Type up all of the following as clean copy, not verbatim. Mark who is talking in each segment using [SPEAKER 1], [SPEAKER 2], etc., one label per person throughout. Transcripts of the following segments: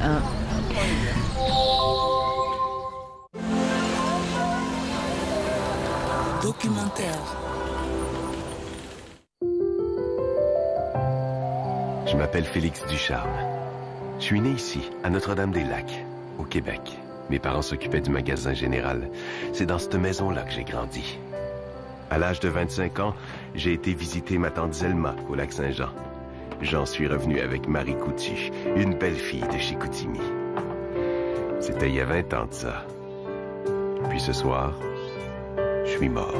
[SPEAKER 1] Hein.
[SPEAKER 2] Documentaire.
[SPEAKER 3] Je m'appelle Félix Ducharme. Je suis né ici, à Notre-Dame-des-Lacs, au Québec. Mes parents s'occupaient du magasin général. C'est dans cette maison-là que j'ai grandi. À l'âge de 25 ans, j'ai été visiter ma tante Zelma au Lac-Saint-Jean. J'en suis revenu avec Marie Coutu, une belle fille de Chicoutimi. C'était il y a 20 ans de ça. Puis ce soir, je suis mort.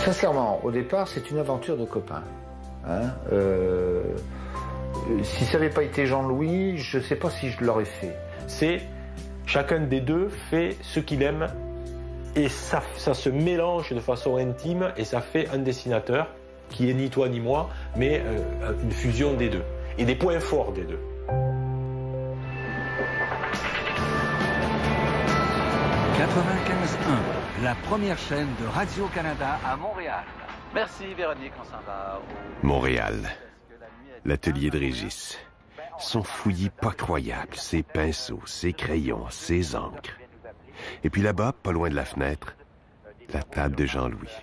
[SPEAKER 4] Sincèrement, au départ, c'est une aventure de copains. Hein, si ça n'avait pas été Jean-Louis, je ne sais pas si je l'aurais fait.
[SPEAKER 5] C'est chacun des deux fait ce qu'il aime et ça se mélange de façon intime et ça fait un dessinateur qui est ni toi ni moi, mais une fusion des deux et des points forts des deux.
[SPEAKER 6] La première chaîne de Radio-Canada à Montréal.
[SPEAKER 7] Merci Véronique, on s'en va au...
[SPEAKER 3] Montréal, l'atelier de Régis. Son fouillis pas croyable, ses pinceaux, ses crayons, ses encres. Et puis là-bas, pas loin de la fenêtre, la table de Jean-Louis.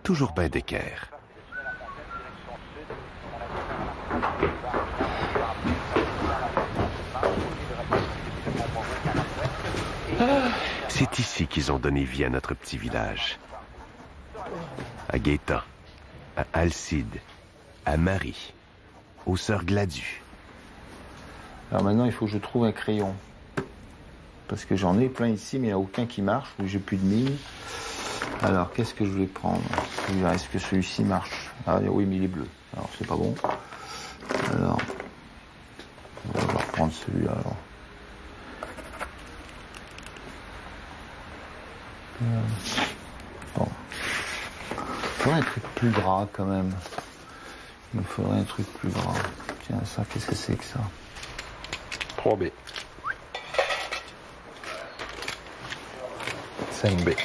[SPEAKER 3] Toujours bien d'équerre. C'est ici qu'ils ont donné vie à notre petit village. À Gaétan, à Alcide, à Marie, aux sœurs Gladu.
[SPEAKER 4] Alors maintenant, il faut que je trouve un crayon. Parce que j'en ai plein ici, mais il n'y en a aucun qui marche, ou j'ai plus de mine. Alors, qu'est-ce que je vais prendre? Est-ce que celui-ci marche? Ah oui, mais il est bleu. Alors, c'est pas bon. Alors, on va reprendre celui-là, alors. Bon. Il faudrait un truc plus gras quand même. Il me faudrait un truc plus gras. Tiens, ça, qu'est-ce que c'est que ça?
[SPEAKER 5] 3B. 5B.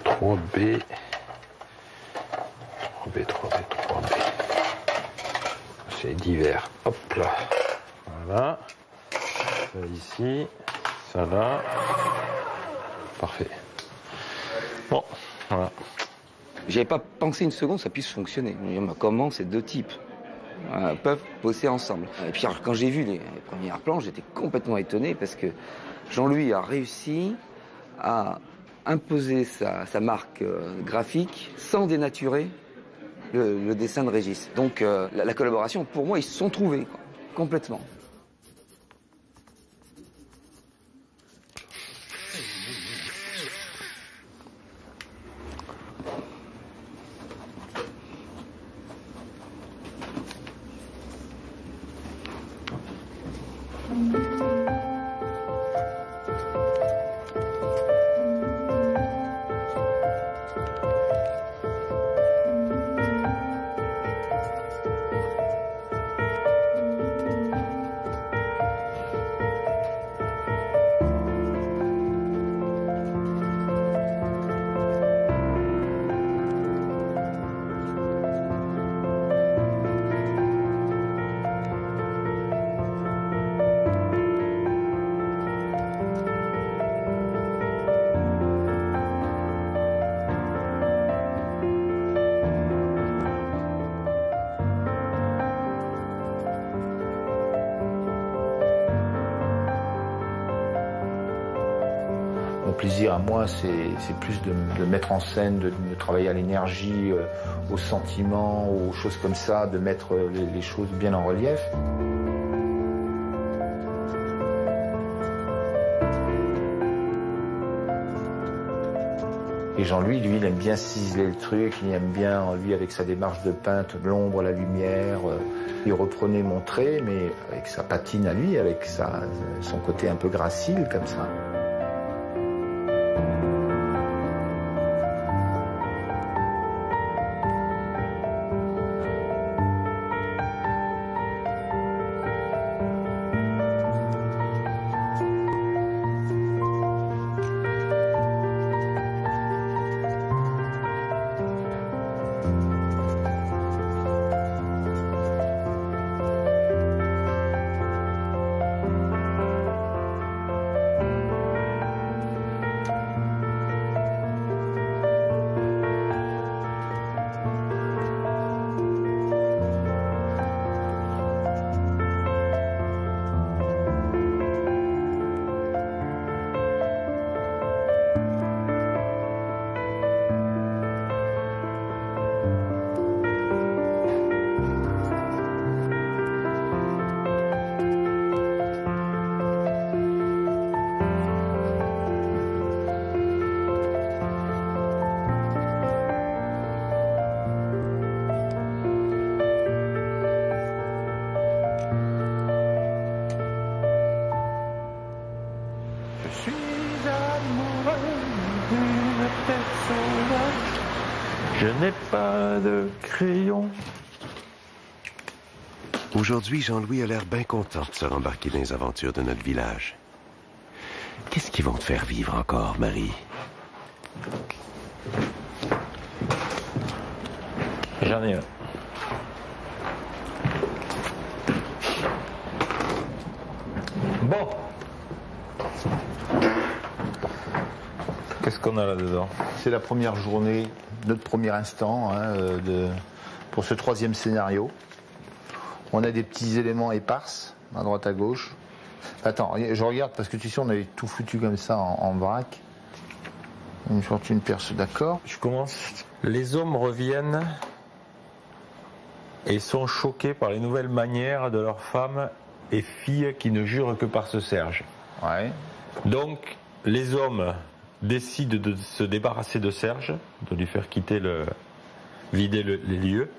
[SPEAKER 5] 3B. 3B, 3B, 3B. C'est divers. Hop là. Voilà. Ça ici, ça là. Parfait. Bon, voilà.
[SPEAKER 8] J'avais pas pensé une seconde que ça puisse fonctionner. Je me dis, comment ces deux types peuvent bosser ensemble? Et puis alors, quand j'ai vu les premiers plans, j'étais complètement étonné parce que Jean-Louis a réussi à imposer sa marque graphique sans dénaturer le dessin de Régis. Donc la collaboration, pour moi, ils se sont trouvés, quoi, complètement.
[SPEAKER 4] plaisir à moi, c'est plus de mettre en scène, de travailler à l'énergie, aux sentiments, aux choses comme ça, de mettre les choses bien en relief. Et Jean-Louis, lui, il aime bien ciseler le truc, il aime bien, lui, avec sa démarche de peintre, l'ombre, la lumière. Il reprenait mon trait, mais avec sa patine à lui, avec son côté un peu gracile, comme ça.
[SPEAKER 5] Je n'ai pas de crayon.
[SPEAKER 3] Aujourd'hui, Jean-Louis a l'air bien content de se rembarquer dans les aventures de notre village. Qu'est-ce qu'ils vont te faire vivre encore, Marie?
[SPEAKER 5] J'en ai un. Bon. Qu'est-ce qu'on a là-dedans?
[SPEAKER 4] C'est la première journée, notre premier instant pour ce troisième scénario. On a des petits éléments éparses, à droite à gauche. Attends, je regarde parce que tu sais, on avait tout foutu comme ça en vrac. Une fortune perce, d'accord.
[SPEAKER 5] Je commence. Les hommes reviennent et sont choqués par les nouvelles manières de leurs femmes et filles qui ne jurent que par ce Serge.
[SPEAKER 4] Ouais.
[SPEAKER 5] Donc, les hommes décident de se débarrasser de Serge, de lui faire vider les lieux,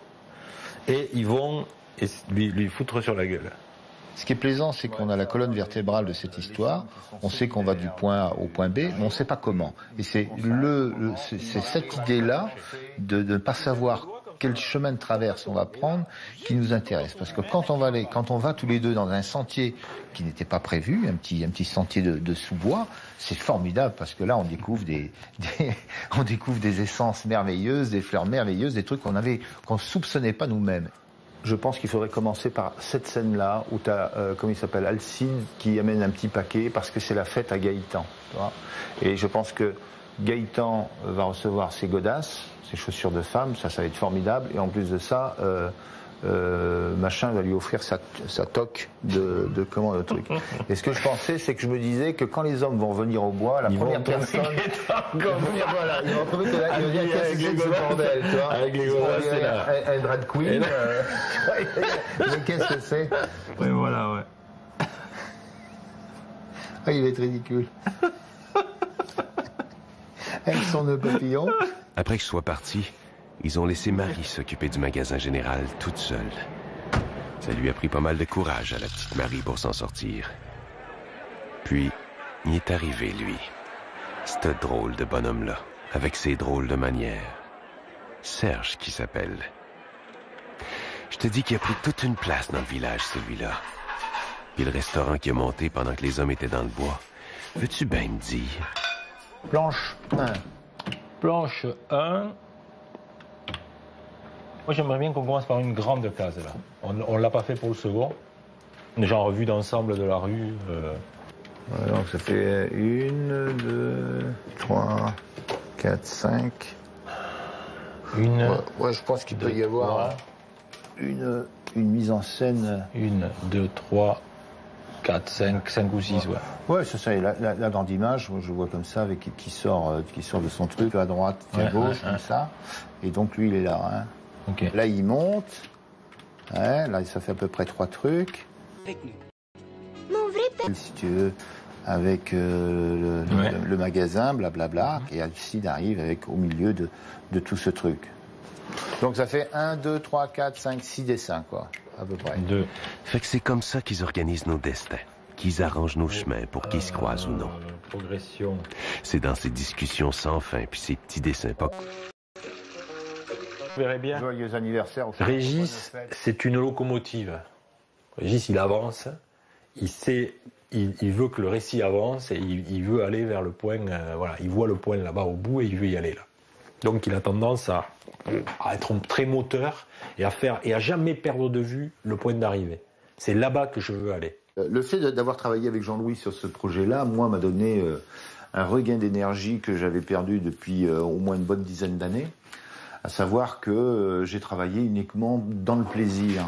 [SPEAKER 5] et ils vont lui foutre sur la gueule.
[SPEAKER 4] Ce qui est plaisant, c'est qu'on a la colonne vertébrale de cette histoire. On sait qu'on va du point A au point B, mais on ne sait pas comment. Et c'est cette idée-là de ne pas savoir quel chemin de traverse on va prendre qui nous intéresse. Parce que quand on va tous les deux dans un sentier qui n'était pas prévu, un petit sentier de sous-bois, c'est formidable parce que là on découvre on découvre des essences merveilleuses, des fleurs merveilleuses, des trucs qu'on soupçonnait pas nous-mêmes. Je pense qu'il faudrait commencer par cette scène-là où tu as, comment il s'appelle, Alcine qui amène un petit paquet parce que c'est la fête à Gaëtan. Tu vois. Et je pense que Gaëtan va recevoir ses godasses, ses chaussures de femme, ça va être formidable. Et en plus de ça, machin va lui offrir sa toque de comment le truc. Et ce que je pensais, c'est que je me disais que quand les hommes vont venir au bois, la première personne, ils vont trouver que là, il y a qu'est-ce que c'est ce bordel, tu vois.
[SPEAKER 5] Avec les godasses, c'est là.
[SPEAKER 4] Un drag queen, mais qu'est-ce que c'est?
[SPEAKER 5] Oui, voilà, ouais.
[SPEAKER 4] Ah, il va être ridicule. Avec son nœud papillon.
[SPEAKER 3] Après que je sois parti, ils ont laissé Marie s'occuper du magasin général toute seule. Ça lui a pris pas mal de courage à la petite Marie pour s'en sortir. Puis, il est arrivé, lui. Ce drôle de bonhomme-là, avec ses drôles de manières. Serge, qui s'appelle. Je te dis qu'il a pris toute une place dans le village, celui-là. Puis le restaurant qui a monté pendant que les hommes étaient dans le bois. Veux-tu bien me dire?
[SPEAKER 4] Planche 1.
[SPEAKER 5] Planche 1. Moi, j'aimerais bien qu'on commence par une grande case, là. On ne l'a pas fait pour le second. Déjà en revue d'ensemble de la rue.
[SPEAKER 4] Ouais, donc ça fait 1, 2, 3, 4, 5. Ouais, je pense qu'il peut y avoir une mise en scène.
[SPEAKER 5] 1, 2, 3, 4, 5 ou 6, ouais.
[SPEAKER 4] Ouais, c'est ça. Et la grande image, je vois comme ça, avec qui sort de son truc à droite, à gauche, comme ça. Et donc lui, il est là. Hein.
[SPEAKER 5] Okay.
[SPEAKER 4] Là, il monte. Là, ça fait à peu près 3 trucs. Si tu veux, avec le magasin, blablabla, et Alcide arrive au milieu de tout ce truc. Donc ça fait 1, 2, 3, 4, 5, 6 dessins, quoi, à peu près.
[SPEAKER 5] 2.
[SPEAKER 3] Fait que c'est comme ça qu'ils organisent nos destins, qu'ils arrangent nos chemins pour qu'ils se croisent ou non.
[SPEAKER 5] Progression.
[SPEAKER 3] C'est dans ces discussions sans fin, puis ces petits dessins pas...
[SPEAKER 5] Vous verrez bien.
[SPEAKER 4] Joyeux anniversaire.
[SPEAKER 5] Régis, c'est une locomotive. Régis, il avance, il sait, il veut que le récit avance et il veut aller vers le point, voilà, il voit le point là-bas au bout et il veut y aller là. Donc il a tendance à être très moteur et à jamais perdre de vue le point d'arrivée. C'est là-bas que je veux aller.
[SPEAKER 4] Le fait d'avoir travaillé avec Jean-Louis sur ce projet-là, moi, m'a donné un regain d'énergie que j'avais perdu depuis au moins une bonne dizaine d'années. À savoir que j'ai travaillé uniquement dans le plaisir.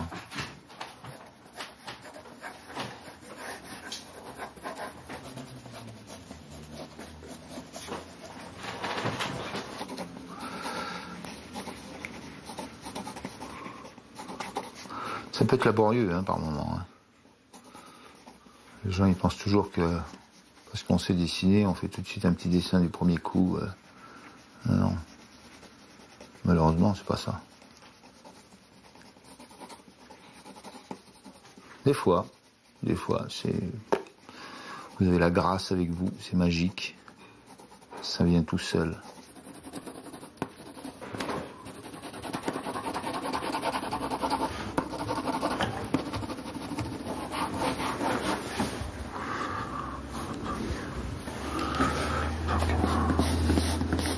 [SPEAKER 4] Ça peut être laborieux par moment. Les gens ils pensent toujours que parce qu'on sait dessiner, on fait tout de suite un petit dessin du premier coup. Non. Malheureusement, c'est pas ça. Des fois, c'est... Vous avez la grâce avec vous, c'est magique. Ça vient tout seul.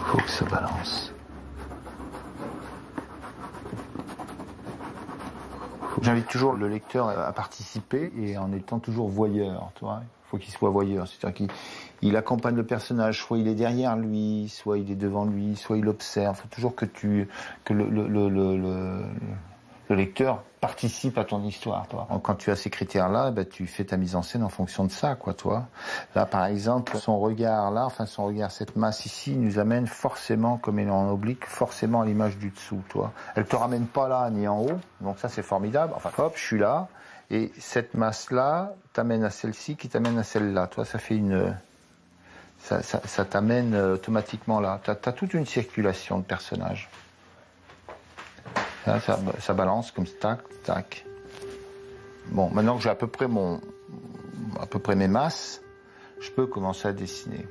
[SPEAKER 4] Faut que ça balance. J'invite toujours le lecteur à participer et en étant toujours voyeur, tu vois. Il faut qu'il soit voyeur, c'est-à-dire qu'il accompagne le personnage, soit il est derrière lui, soit il est devant lui, soit il observe. Il faut toujours que le lecteur participe à ton histoire, toi. Quand tu as ces critères-là, tu fais ta mise en scène en fonction de ça, quoi, toi. Là, par exemple, son regard, cette masse ici, nous amène forcément, comme elle est en oblique, forcément à l'image du dessous, toi. Elle te ramène pas là ni en haut, donc ça c'est formidable. Enfin, hop, je suis là, et cette masse-là t'amène à celle-ci, qui t'amène à celle-là. Toi, ça fait ça t'amène automatiquement là. T'as toute une circulation de personnages. Là, ça balance comme tac, tac. Bon, maintenant que j'ai à peu près mes masses, je peux commencer à dessiner.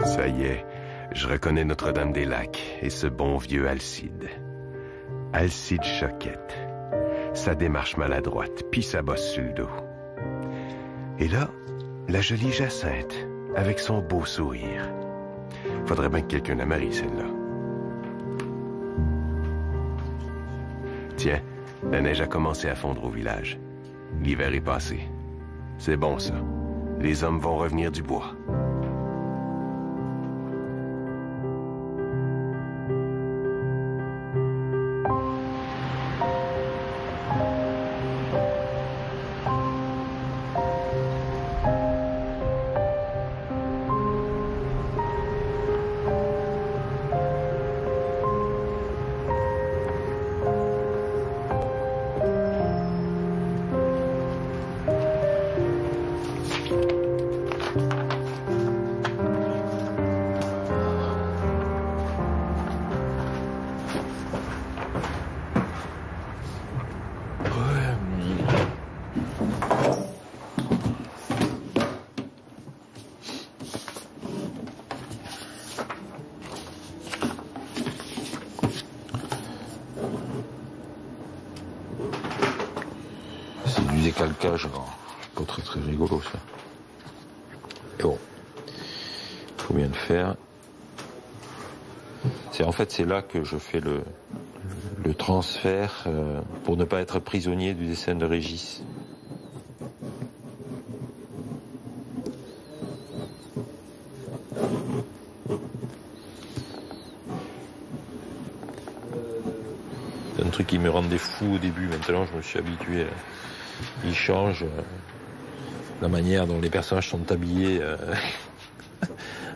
[SPEAKER 3] Ça y est, je reconnais Notre-Dame-des-Lacs et ce bon vieux Alcide. Alcide Choquette. Sa démarche maladroite, puis sa bosse sur le dos. Et là, la jolie Jacinthe, avec son beau sourire. Faudrait bien que quelqu'un la marie, celle-là. Tiens, la neige a commencé à fondre au village. L'hiver est passé. C'est bon, ça. Les hommes vont revenir du bois.
[SPEAKER 4] C'est du décalcage, pas très rigolo ça. Et bon, il faut bien le faire. C'est là que je fais le transfert pour ne pas être prisonnier du dessin de Régis.
[SPEAKER 5] qui me rendait fou au début. Maintenant, je me suis habitué. Ils changent la manière dont les personnages sont habillés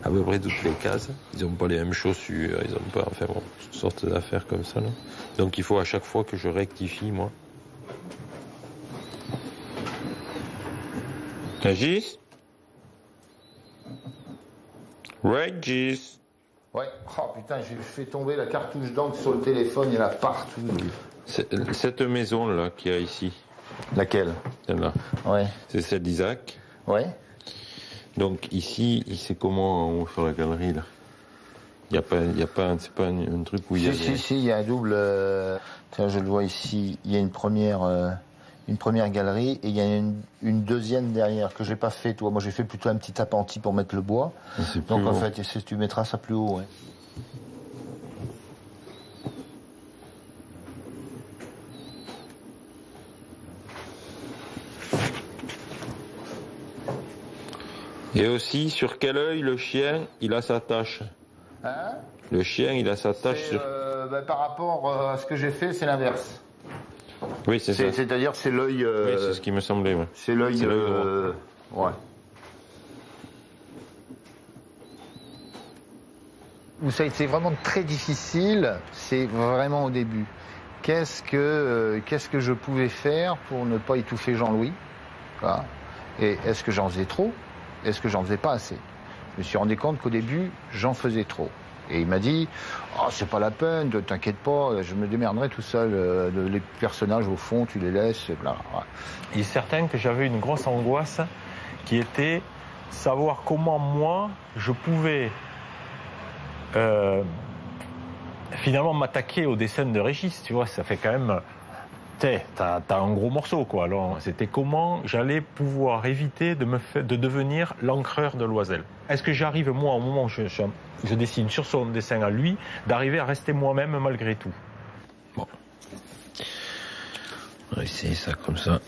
[SPEAKER 5] à peu près toutes les cases. Ils n'ont pas les mêmes chaussures, ils n'ont pas, enfin bon, toutes sortes d'affaires comme ça. Là. Donc il faut à chaque fois que je rectifie, moi. Régis? Régis?
[SPEAKER 4] Ouais. Oh putain, j'ai fait tomber la cartouche d'encre sur le téléphone, il y en a partout.
[SPEAKER 5] Cette maison-là qu'il y a ici.
[SPEAKER 4] Laquelle?
[SPEAKER 5] Celle-là.
[SPEAKER 4] Ouais.
[SPEAKER 5] C'est celle d'Isaac.
[SPEAKER 4] Ouais.
[SPEAKER 5] Donc ici, c'est comment en haut sur la galerie là? C'est pas un truc où il y a.
[SPEAKER 4] Si, il y a un double. Tiens, je le vois ici. Il y a une première galerie et il y a une deuxième derrière que j'ai pas fait. Toi, moi j'ai fait plutôt un petit appentis pour mettre le bois. Donc en fait, tu mettras ça plus haut. Ouais.
[SPEAKER 5] Et aussi, sur quel œil le chien, il a sa tache?
[SPEAKER 4] Hein?
[SPEAKER 5] Le chien, il a sa tache sur...
[SPEAKER 4] par rapport à ce que j'ai fait, c'est l'inverse.
[SPEAKER 5] Oui, c'est ça.
[SPEAKER 4] C'est-à-dire, c'est l'œil...
[SPEAKER 5] Oui, c'est ce qui me semblait, ouais.
[SPEAKER 4] C'est l'œil... ouais. Où ça a été vraiment très difficile, c'est vraiment au début. Qu'est-ce que je pouvais faire pour ne pas étouffer Jean-Louis? Voilà. Et est-ce que j'en faisais trop? Est-ce que j'en faisais pas assez? Je me suis rendu compte qu'au début, j'en faisais trop. Et il m'a dit, oh, c'est pas la peine, t'inquiète pas, je me démerderai tout seul. Les personnages, au fond, tu les laisses, bla.
[SPEAKER 5] Il est certain que j'avais une grosse angoisse qui était savoir comment moi, je pouvais finalement m'attaquer au dessin de Régis. Tu vois, ça fait quand même... T'as un gros morceau, quoi. Alors, c'était comment j'allais pouvoir éviter de devenir l'encreur de Loisel. Est-ce que j'arrive, moi, au moment où je dessine sur son dessin à lui, d'arriver à rester moi-même malgré tout? Bon. On va essayer ça comme ça.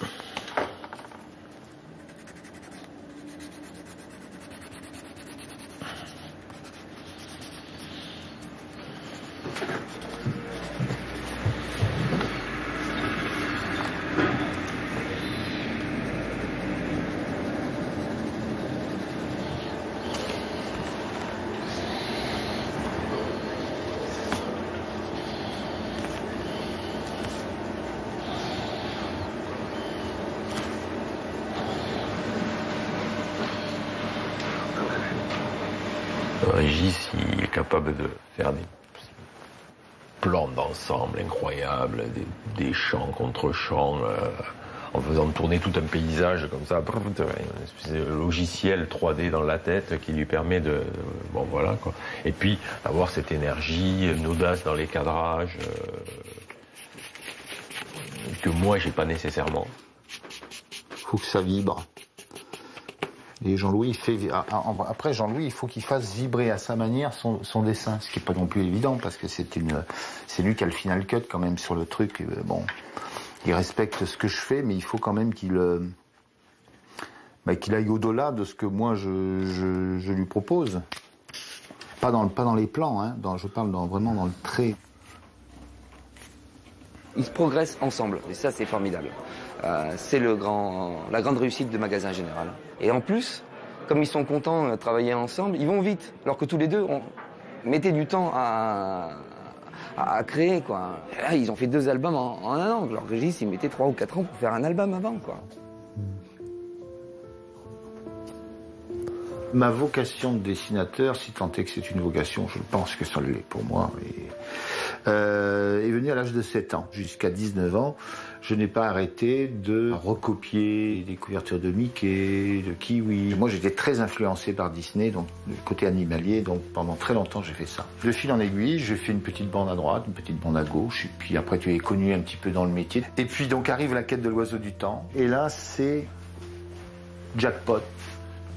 [SPEAKER 5] Régis, il est capable de faire des plans d'ensemble incroyables, des champs contre champs, en faisant tourner tout un paysage comme ça, une espèce de logiciel 3D dans la tête qui lui permet de... Bon, voilà, quoi. Et puis, avoir cette énergie, une audace dans les cadrages, que moi, j'ai pas nécessairement.
[SPEAKER 4] Faut que ça vibre. Et Jean-Louis, il fait... Après, Jean-Louis, il faut qu'il fasse vibrer à sa manière son dessin, ce qui n'est pas non plus évident, parce que c'est lui qui a le final cut quand même sur le truc. Bon, il respecte ce que je fais, mais il faut quand même qu'il aille au-delà de ce que moi je lui propose. Pas dans les plans, hein, je parle vraiment dans le trait.
[SPEAKER 8] Ils progressent ensemble, et ça c'est formidable. C'est la grande réussite de Magasin Général. Et en plus, comme ils sont contents de travailler ensemble, ils vont vite, alors que tous les deux mettaient du temps à créer, quoi. Là, ils ont fait 2 albums en 1 an, alors Régis, il mettait 3 ou 4 ans pour faire un album avant, quoi.
[SPEAKER 4] Ma vocation de dessinateur, si tant est que c'est une vocation, je pense que ça l'est pour moi, est venue à l'âge de 7 ans. Jusqu'à 19 ans, je n'ai pas arrêté de recopier des couvertures de Mickey, de Kiwi. Moi, j'étais très influencé par Disney, donc le côté animalier, donc pendant très longtemps, j'ai fait ça. De fil en aiguille, j'ai fait une petite bande à droite, une petite bande à gauche, et puis après, tu es connu un petit peu dans le métier. Et puis donc arrive la quête de l'oiseau du temps, et là, c'est jackpot.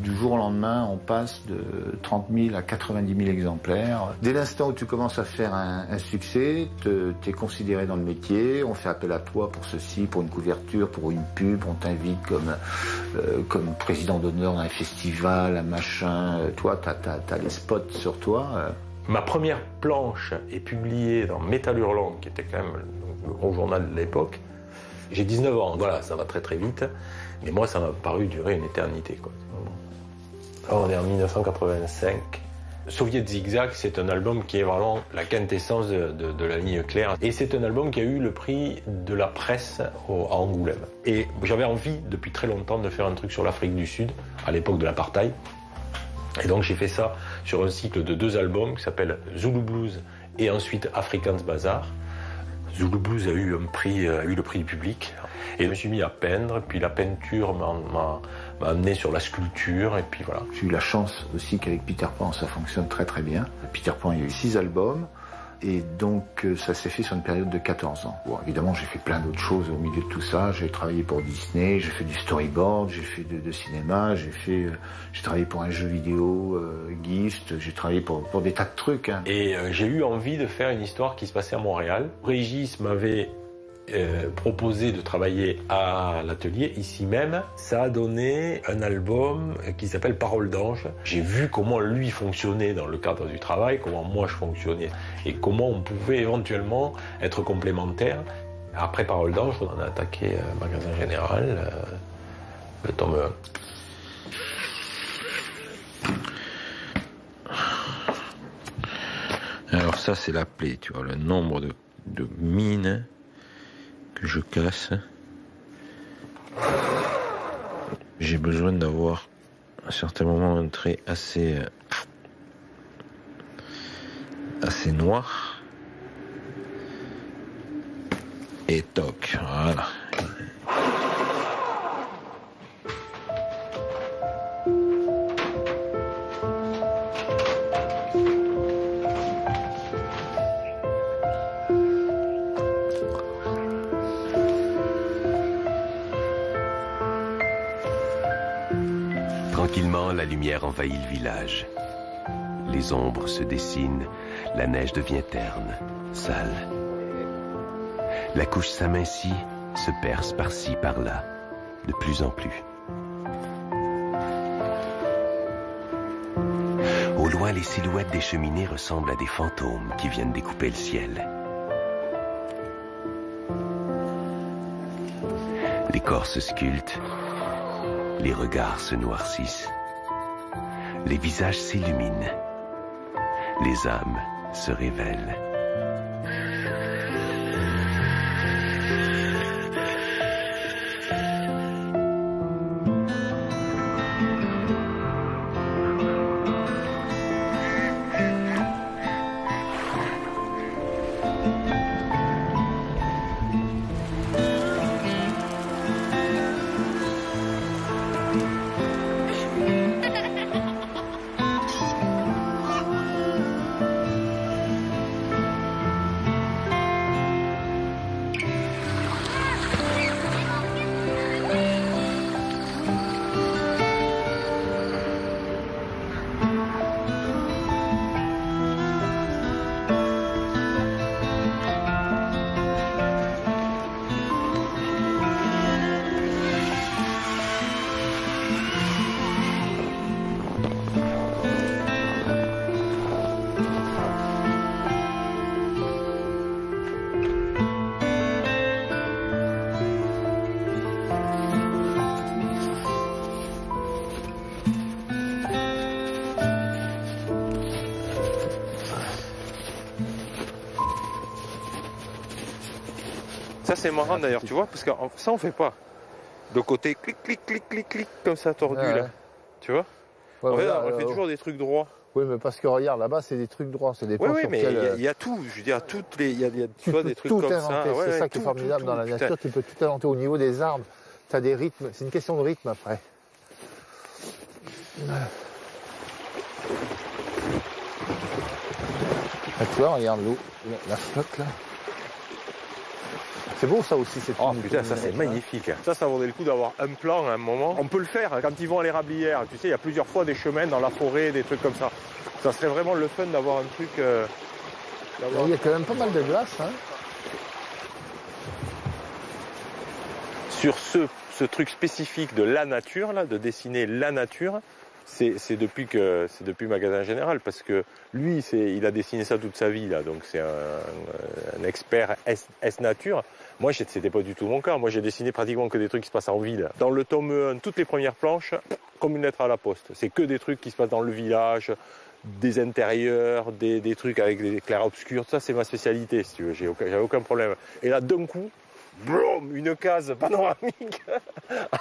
[SPEAKER 4] Du jour au lendemain, on passe de 30 000 à 90 000 exemplaires. Dès l'instant où tu commences à faire un succès, tu es considéré dans le métier, on fait appel à toi pour ceci, pour une couverture, pour une pub, on t'invite comme président d'honneur d'un festival, un machin. Toi, t'as les spots sur toi.
[SPEAKER 5] Ma première planche est publiée dans Métal Hurlant, qui était quand même le gros journal de l'époque. J'ai 19 ans, voilà, ça va très très vite. Mais moi, ça m'a paru durer une éternité, quoi. Là, on est en 1985. Soviet Zigzag, c'est un album qui est vraiment la quintessence de la ligne claire. Et c'est un album qui a eu le prix de la presse à Angoulême. Et j'avais envie, depuis très longtemps, de faire un truc sur l'Afrique du Sud, à l'époque de l'apartheid. Et donc j'ai fait ça sur un cycle de 2 albums qui s'appelle Zulu Blues et ensuite Africans Bazaar. Zulu Blues a eu le prix du public. Et je me suis mis à peindre, puis la peinture m'a amené sur la sculpture, et puis voilà.
[SPEAKER 4] J'ai eu la chance aussi qu'avec Peter Pan, ça fonctionne très très bien. Peter Pan, il y a eu 6 albums, et donc ça s'est fait sur une période de 14 ans. Bon, évidemment, j'ai fait plein d'autres choses au milieu de tout ça. J'ai travaillé pour Disney, j'ai fait du storyboard, j'ai fait de cinéma, j'ai travaillé pour un jeu vidéo, Gift, j'ai travaillé pour des tas de trucs. Hein.
[SPEAKER 5] Et j'ai eu envie de faire une histoire qui se passait à Montréal. Régis m'avait proposé de travailler à l'atelier ici même. Ça a donné un album qui s'appelle Parole d'ange. J'ai vu comment lui fonctionnait dans le cadre du travail, comment moi je fonctionnais et comment on pouvait éventuellement être complémentaires. Après Parole d'ange, on a attaqué Magasin Général, le tome 1.
[SPEAKER 1] Alors ça c'est la plaie, tu vois, le nombre de mines que je casse. J'ai besoin d'avoir à un certain moment un trait assez noir. Et toc, voilà.
[SPEAKER 3] Tranquillement, la lumière envahit le village. Les ombres se dessinent, la neige devient terne, sale. La couche s'amincit, se perce par-ci, par-là, de plus en plus. Au loin, les silhouettes des cheminées ressemblent à des fantômes qui viennent découper le ciel. Les corps se sculptent, les regards se noircissent, les visages s'illuminent, les âmes se révèlent.
[SPEAKER 5] Ça c'est marrant d'ailleurs, tu vois, parce que ça on fait pas. Le côté clic, clic, clic, clic, clic, comme ça tordu là. Tu vois,
[SPEAKER 4] Ouais,
[SPEAKER 5] on
[SPEAKER 4] voilà,
[SPEAKER 5] fait toujours des trucs droits.
[SPEAKER 4] Oui, mais parce que regarde, là-bas, c'est des trucs droits. C'est des
[SPEAKER 5] Oui,
[SPEAKER 4] plans
[SPEAKER 5] oui,
[SPEAKER 4] sur
[SPEAKER 5] mais
[SPEAKER 4] lesquels,
[SPEAKER 5] il y a tout. Je veux dire, toutes les, il y a tu vois, des trucs
[SPEAKER 4] tout
[SPEAKER 5] comme
[SPEAKER 4] inventer.
[SPEAKER 5] ça.
[SPEAKER 4] C'est
[SPEAKER 5] Ouais,
[SPEAKER 4] ça qui est formidable dans la
[SPEAKER 5] putain.
[SPEAKER 4] nature. Tu peux tout inventer au niveau des arbres. Tu as des rythmes. C'est une question de rythme après. Ah, tu vois, regarde l'eau, la flotte là. C'est beau ça aussi, cette
[SPEAKER 5] Oh putain, ça c'est magnifique. Ça vaudrait le coup d'avoir un plan à un moment. On peut le faire quand ils vont à l'érablière. Tu sais, il y a plusieurs fois des chemins dans la forêt, des trucs comme ça. Ça serait vraiment le fun d'avoir un truc.
[SPEAKER 4] Il y a quand même pas mal de glace. Hein.
[SPEAKER 5] Sur ce truc spécifique de la nature, là, de dessiner la nature, c'est depuis Magasin Général, parce que lui, il a dessiné ça toute sa vie, là, donc c'est un expert S-nature. Moi, c'était pas du tout mon cas. Moi, j'ai dessiné pratiquement que des trucs qui se passent en ville. Dans le tome 1, toutes les premières planches, comme une lettre à la poste. C'est que des trucs qui se passent dans le village, des intérieurs, des trucs avec des clairs-obscurs. Ça, c'est ma spécialité, si tu veux. J'avais aucun problème. Et là, d'un coup, boum, une case panoramique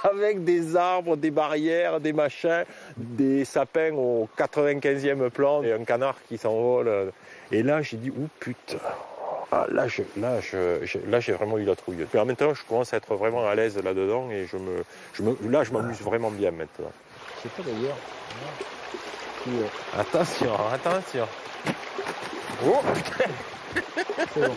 [SPEAKER 5] avec des arbres, des barrières, des machins, des sapins au 95e plan et un canard qui s'envole. Et là, j'ai dit, oh putain, là, j'ai vraiment eu la trouille. Puis maintenant, je commence à être vraiment à l'aise là-dedans et là, je m'amuse vraiment bien maintenant.
[SPEAKER 4] Je sais pas d'ailleurs.
[SPEAKER 5] Attention. Oh putain.
[SPEAKER 4] C'est bon.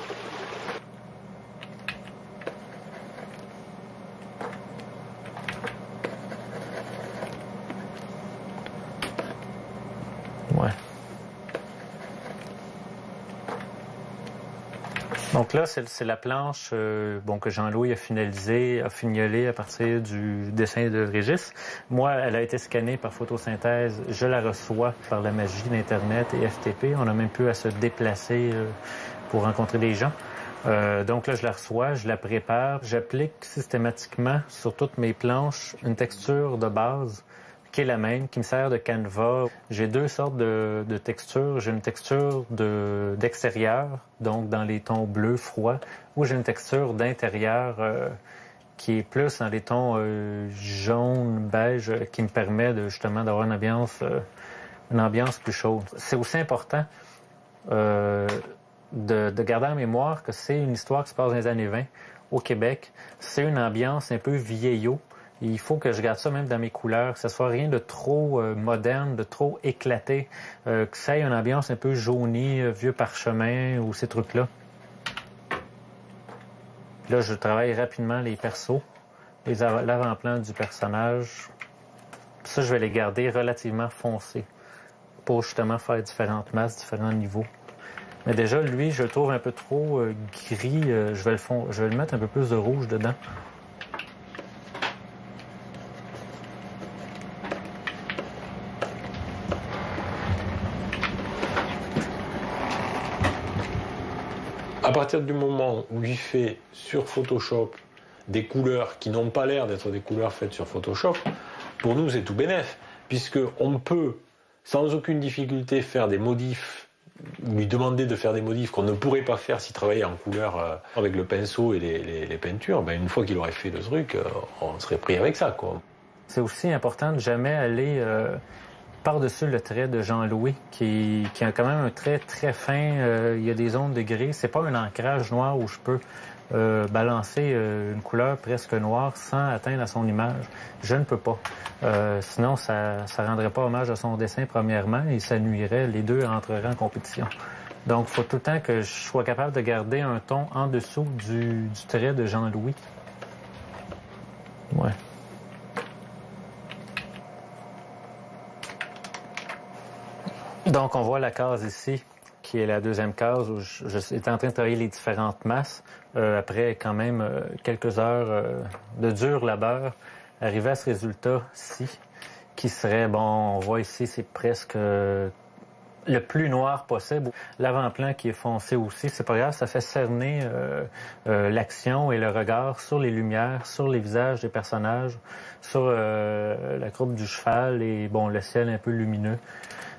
[SPEAKER 2] Ouais. Donc là, c'est la planche que Jean-Louis a fignolée à partir du dessin de Régis. Moi, elle a été scannée par photosynthèse. Je la reçois par la magie d'Internet et FTP. On a même pu à se déplacer pour rencontrer des gens. Donc là, je la reçois, je la prépare. J'applique systématiquement sur toutes mes planches une texture de base qui est la même, qui me sert de canevas. J'ai deux sortes de textures. J'ai une texture d'extérieur, donc dans les tons bleus froids, ou j'ai une texture d'intérieur qui est plus dans les tons jaune, beige, qui me permet justement d'avoir une ambiance plus chaude. C'est aussi important de garder en mémoire que c'est une histoire qui se passe dans les années 20 au Québec. C'est une ambiance un peu vieillot. Il faut que je garde ça même dans mes couleurs, que ce soit rien de trop moderne, de trop éclaté, que ça ait une ambiance un peu jaunie, vieux parchemin ou ces trucs-là. Là, je travaille rapidement les persos, l'avant-plan du personnage. Ça, je vais les garder relativement foncés pour justement faire différentes masses, différents niveaux. Mais déjà, lui, je le trouve un peu trop gris. Je vais le mettre un peu plus de rouge dedans.
[SPEAKER 5] À partir du moment où il fait sur Photoshop des couleurs qui n'ont pas l'air d'être des couleurs faites sur Photoshop, pour nous c'est tout bénef, puisqu'on peut sans aucune difficulté faire des modifs, lui demander de faire des modifs qu'on ne pourrait pas faire s'il travaillait en couleur avec le pinceau et les peintures. Ben, une fois qu'il aurait fait le truc, on serait pris avec ça, quoi.
[SPEAKER 2] C'est aussi important de jamais aller par-dessus le trait de Jean-Louis, qui a quand même un trait très fin. Il y a des zones de gris. C'est pas un ancrage noir où je peux balancer une couleur presque noire sans atteindre à son image. Je ne peux pas. Sinon, ça rendrait pas hommage à son dessin, premièrement, et ça nuirait. Les deux entreraient en compétition. Donc, il faut tout le temps que je sois capable de garder un ton en dessous du trait de Jean-Louis. Ouais. Donc, on voit la case ici, qui est la deuxième case où je suis en train de travailler les différentes masses. Après, quand même, quelques heures de dur labeur, arriver à ce résultat-ci, qui serait, bon, on voit ici, c'est presque le plus noir possible. L'avant-plan qui est foncé aussi, c'est pas grave, ça fait cerner l'action et le regard sur les lumières, sur les visages des personnages, sur la croupe du cheval et, bon, le ciel un peu lumineux.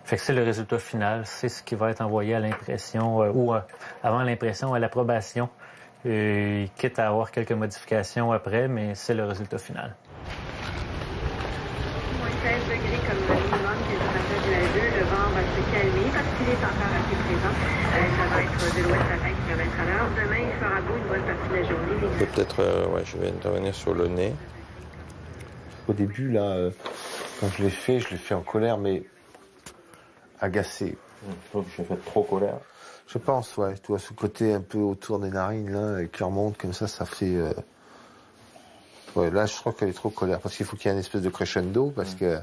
[SPEAKER 2] Fait que c'est le résultat final, c'est ce qui va être envoyé à l'impression, ou avant l'impression, à l'approbation, quitte à avoir quelques modifications après, mais c'est le résultat final.
[SPEAKER 9] Moins 16 degrés comme minimum que je partage de la 2, le vent va se calmer parce qu'il est encore assez présent. Ça va être de l'ouest à l'est km à l'heure. Demain, il fera beau une bonne partie de la journée.
[SPEAKER 1] Peut-être, je vais intervenir sur le nez.
[SPEAKER 4] Au début, là, quand je l'ai fait en colère, mais agacé.
[SPEAKER 5] Je suis fait trop colère.
[SPEAKER 4] Je pense, ouais. Tu vois, ce côté un peu autour des narines, là, qui remonte comme ça fait... Ouais, là, je crois qu'elle est trop colère, parce qu'il faut qu'il y ait une espèce de crescendo, parce que...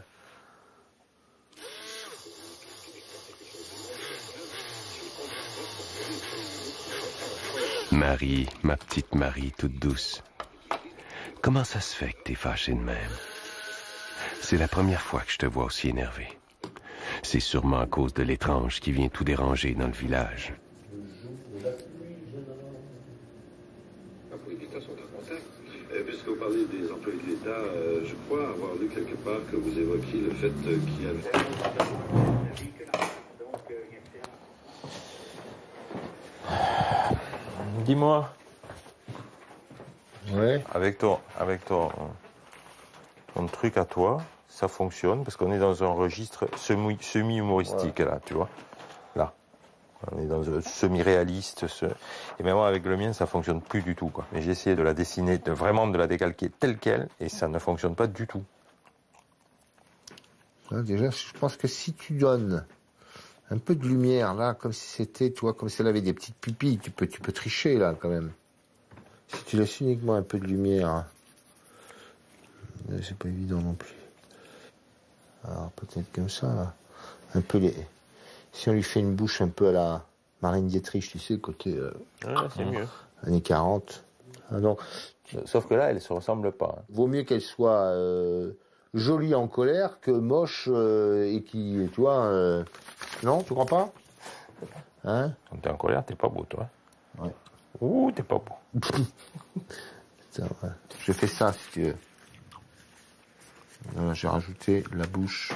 [SPEAKER 3] Marie, ma petite Marie toute douce. Comment ça se fait que t'es fâchée de même? C'est la première fois que je te vois aussi énervé. C'est sûrement à cause de l'étrange qui vient tout déranger dans le village.
[SPEAKER 10] Puisque vous parlez des employés de l'État, je crois avoir lu quelque part que vous évoquiez le fait qu'il y avait...
[SPEAKER 1] Dis-moi.
[SPEAKER 4] Ouais.
[SPEAKER 1] Avec ton truc à toi, ça fonctionne parce qu'on est dans un registre semi-humoristique là, tu vois. Là. On est dans un semi-réaliste. Et même moi, avec le mien, ça fonctionne plus du tout, quoi. Mais j'ai essayé de la dessiner, vraiment de la décalquer telle qu'elle, et ça ne fonctionne pas du tout.
[SPEAKER 4] Là, déjà, je pense que si tu donnes un peu de lumière, là, comme si c'était, tu vois, comme si elle avait des petites pupilles, tu peux tricher, là, quand même. Si tu laisses uniquement un peu de lumière, c'est pas évident non plus. Alors, peut-être comme ça, là. Un peu les... Si on lui fait une bouche un peu à la Marlène Dietrich, tu sais, côté...
[SPEAKER 1] c'est mieux.
[SPEAKER 4] Années 40. Ah, donc,
[SPEAKER 1] sauf que là, elle se ressemble pas.
[SPEAKER 4] Vaut mieux qu'elle soit jolie en colère que moche et qui, tu vois... Non, tu crois pas? Hein?
[SPEAKER 1] Quand t'es en colère, t'es pas beau, toi.
[SPEAKER 4] Ouais.
[SPEAKER 1] Ouh, t'es pas beau.
[SPEAKER 4] Ouais. Je fais ça, si tu veux. J'ai rajouté la bouche.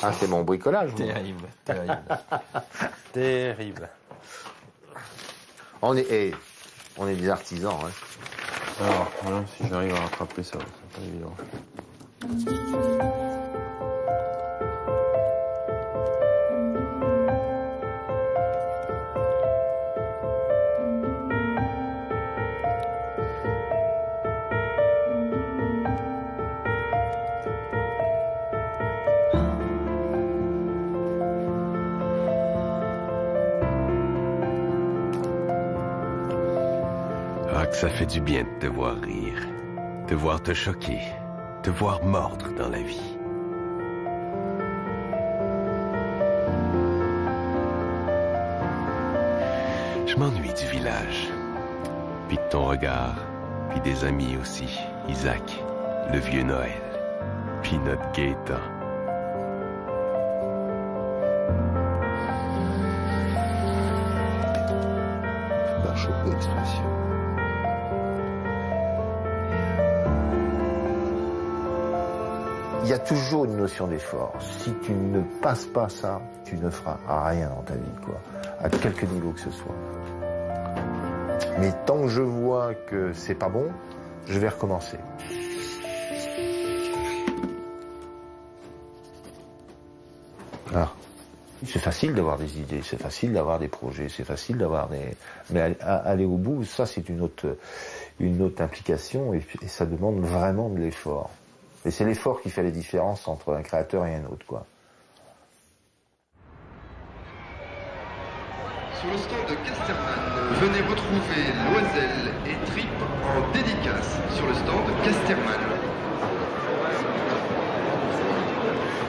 [SPEAKER 4] Ah, c'est mon bricolage.
[SPEAKER 1] Terrible, terrible. Terrible.
[SPEAKER 4] On est des artisans. Hein.
[SPEAKER 1] Alors, voilà, si j'arrive à rattraper ça, c'est pas évident.
[SPEAKER 3] Ça fait du bien de te voir rire, de voir te choquer, te voir mordre dans la vie. Je m'ennuie du village, puis de ton regard, puis des amis aussi, Isaac, le vieux Noël, puis notre Gaëtan.
[SPEAKER 4] Faut pas choper l'expression. Il y a toujours une notion d'effort. Si tu ne passes pas ça, tu ne feras rien dans ta vie, quoi. À quelque niveau que ce soit. Mais tant que je vois que c'est pas bon, je vais recommencer. Ah. C'est facile d'avoir des idées, c'est facile d'avoir des projets, c'est facile d'avoir des... Mais aller au bout, ça c'est une autre implication et ça demande vraiment de l'effort. Et c'est l'effort qui fait la différence entre un créateur et un autre, quoi.
[SPEAKER 11] Sur le stand de Casterman, venez retrouver Loisel et Trip en dédicace sur le stand de Casterman.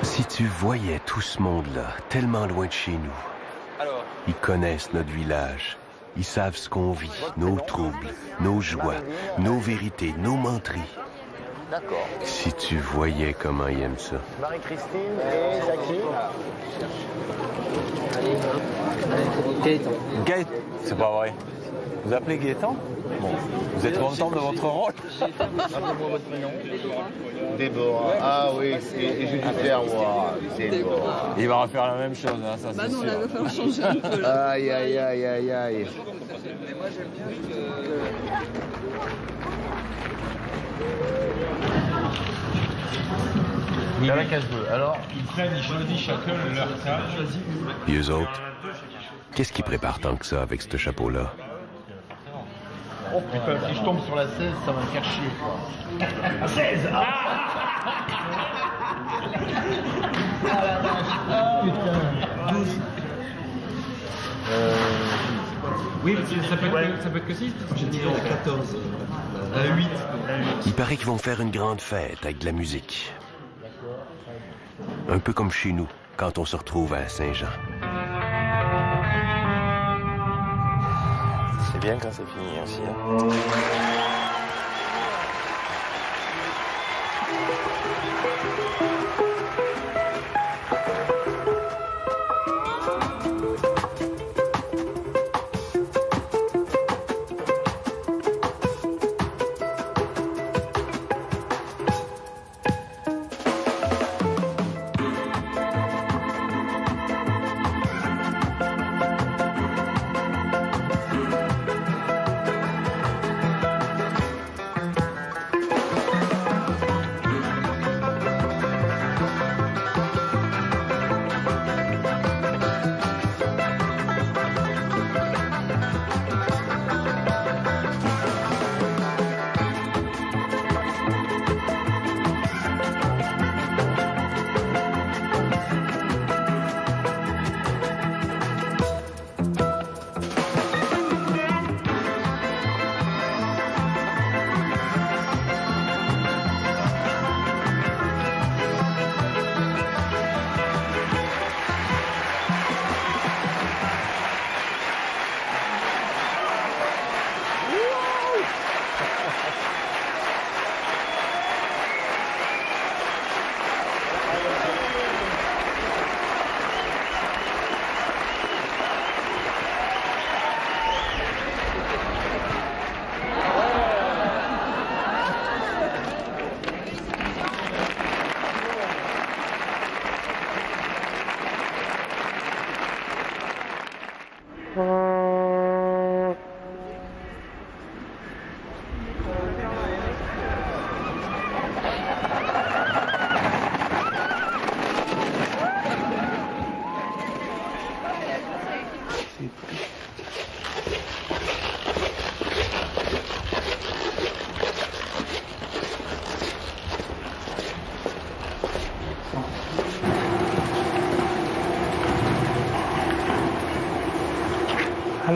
[SPEAKER 3] Si tu voyais tout ce monde-là, tellement loin de chez nous, ils connaissent notre village. Ils savent ce qu'on vit, nos troubles, nos joies, nos vérités, nos menteries.
[SPEAKER 4] D'accord.
[SPEAKER 3] Si tu voyais comment ils aiment ça.
[SPEAKER 4] Marie-Christine et Jackie.
[SPEAKER 1] Gaëtan. Gaëtan. C'est pas vrai. Vous appelez Gaëtan? Bon. Vous êtes content de votre rôle?
[SPEAKER 4] Rappelez-moi votre prénom. Déborah. Ah oui, et je vais faire voir. Déborah.
[SPEAKER 1] Il va refaire la même chose, hein, ça c'est sûr.
[SPEAKER 12] Non, là, il va falloir changer un peu. Là.
[SPEAKER 4] Aïe, aïe, aïe, aïe, aïe.
[SPEAKER 12] Mais moi, j'aime bien que...
[SPEAKER 4] Il y a la casse-bleu. Alors,
[SPEAKER 5] ils choisissent chacun leur tâche.
[SPEAKER 3] Et eux autres, qu'est-ce qu'ils préparent tant que ça avec ce chapeau-là?
[SPEAKER 4] oh putain, si je tombe sur la 16, ça va me faire chier, quoi. 16 putain. 12.
[SPEAKER 5] Oui, ça peut être que 6. J'ai dit 14. 8.
[SPEAKER 3] Il paraît qu'ils vont faire une grande fête avec de la musique. Un peu comme chez nous, quand on se retrouve à Saint-Jean.
[SPEAKER 1] C'est bien quand c'est fini aussi. Hein.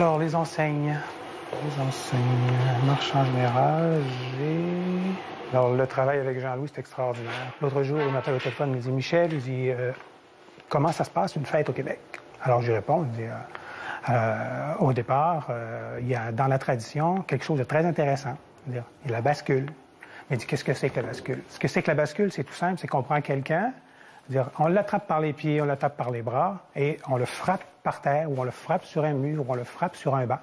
[SPEAKER 13] Alors, les enseignes. Marchand général, Alors, le travail avec Jean-Louis, c'est extraordinaire. L'autre jour, il m'appelle au téléphone, il me dit « Michel, il dit, comment ça se passe une fête au Québec? » Alors, je lui réponds, il dit « Au départ, il y a dans la tradition quelque chose de très intéressant. Il y a la bascule. » Il dit « Qu'est-ce que c'est que la bascule? » Ce que c'est que la bascule, c'est tout simple, c'est qu'on prend quelqu'un, on l'attrape par les pieds, on l'attrape par les bras, et on le frappe par terre, ou on le frappe sur un mur, ou on le frappe sur un banc.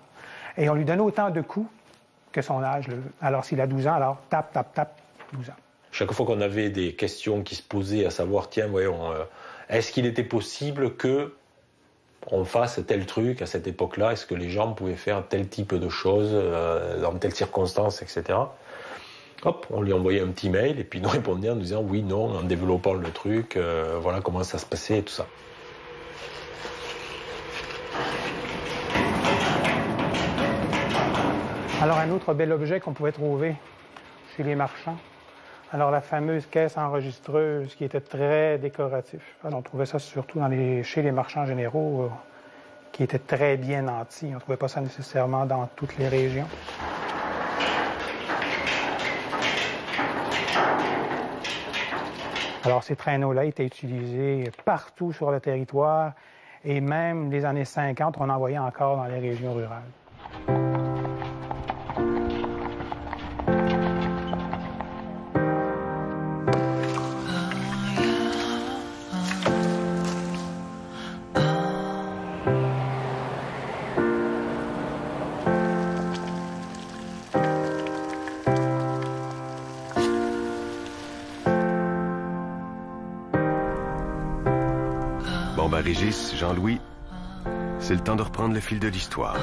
[SPEAKER 13] Et on lui donne autant de coups que son âge le veut. Alors, s'il a 12 ans, alors tape, 12 ans.
[SPEAKER 5] Chaque fois qu'on avait des questions qui se posaient, à savoir, tiens, voyons, est-ce qu'il était possible que on fasse tel truc à cette époque-là? Est-ce que les gens pouvaient faire tel type de choses dans telles circonstances, etc. Hop, on lui envoyait un petit mail et puis il nous répondait en nous disant oui, non, en développant le truc, voilà comment ça se passait et tout ça.
[SPEAKER 13] Alors, un autre bel objet qu'on pouvait trouver chez les marchands. Alors, la fameuse caisse enregistreuse qui était très décorative. Alors, on trouvait ça surtout chez les marchands généraux qui étaient très bien nantis. On ne trouvait pas ça nécessairement dans toutes les régions. Alors, ces traîneaux-là étaient utilisés partout sur le territoire et même les années 50, on en voyait encore dans les régions rurales.
[SPEAKER 3] Régis, Jean-Louis, c'est le temps de reprendre le fil de l'histoire.